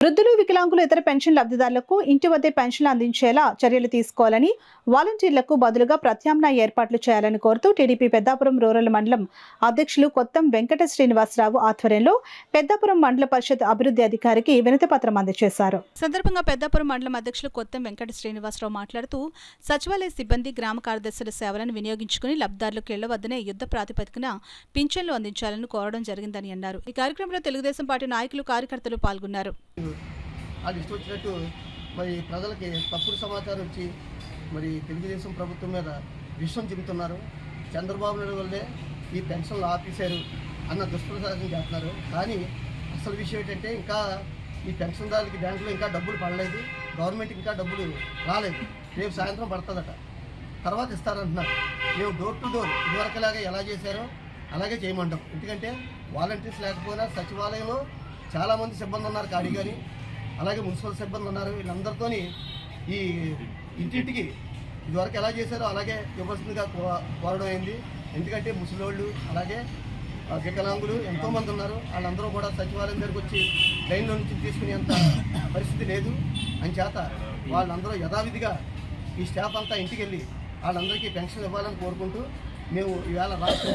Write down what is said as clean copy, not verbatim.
వృద్ధులు, వికలాంగులు, ఇతర పెన్షన్ లబ్ధిదారులకు ఇంటి వద్దే పెన్షన్లు అందించేలా చర్యలు తీసుకోవాలని, వాలంటీర్లకు బదులుగా ప్రత్యామ్నాయ ఏర్పాట్లు చేయాలని కోరుతూ టీడీపీ పెద్దాపురం రూరల్ మండలం అధ్యక్షులు కొత్తం వెంకట శ్రీనివాసరావు ఆధ్వర్యంలో పెద్దాపురం మండల పరిషత్ అభివృద్ధి అధికారికి వినతిపత్రం అందజేశారు. సందర్భంగా పెద్దాపురం మండలం అధ్యక్షులు కొత్తం వెంకట శ్రీనివాసరావు మాట్లాడుతూ సచివాలయ సిబ్బంది, గ్రామ కార్యదర్శుల సేవలను వినియోగించుకుని లబ్ధిదారులకు ఇళ్ల వద్దనే యుద్ధ ప్రాతిపదికన పింఛన్లు అందించాలని కోరడం జరిగిందని అన్నారు. ఈ కార్యక్రమంలో తెలుగుదేశం పార్టీ నాయకులు, కార్యకర్తలు పాల్గొన్నారు. అది ఇష్టం వచ్చినట్టు మరి ప్రజలకి తప్పుడు సమాచారం ఇచ్చి మరి తెలుగుదేశం ప్రభుత్వం మీద విషయం చెబుతున్నారు. చంద్రబాబు నాయుడు వల్లే ఈ పెన్షన్లు ఆపేశారు అన్న దుష్ప్రచారం చేస్తున్నారు. కానీ అసలు విషయం ఏంటంటే ఇంకా ఈ పెన్షన్దారులకి బ్యాంకులో ఇంకా డబ్బులు పడలేదు, గవర్నమెంట్కి ఇంకా డబ్బులు రాలేదు. రేపు సాయంత్రం పడుతుందట, తర్వాత ఇస్తారంటున్నారు. మేము డోర్ టు డోర్ ఇదివరకులాగా ఎలా చేశారో అలాగే చేయమంటాం. ఎందుకంటే వాలంటీర్స్ లేకపోయినా సచివాలయంలో చాలామంది సిబ్బంది ఉన్నారు, ఖాళీ కానీ అలాగే మున్సిపల్ సిబ్బంది ఉన్నారు. వీళ్ళందరితో ఈ ఇంటింటికి ఇదివరకు ఎలా చేశారో అలాగే ఇవ్వాల్సిందిగా కోరడం అయింది. ఎందుకంటే ముసలోళ్ళు అలాగే వికలాంగులు ఎంతోమంది ఉన్నారు. వాళ్ళందరూ కూడా సచివాలయం దగ్గరికి వచ్చి లైన్లో నుంచి తీసుకునేంత పరిస్థితి లేదు. అని చేత వాళ్ళందరూ యథావిధిగా ఈ స్టాఫ్ అంతా ఇంటికి వెళ్ళి వాళ్ళందరికీ పెన్షన్ ఇవ్వాలని కోరుకుంటూ మేము ఈవేళ రాష్ట్ర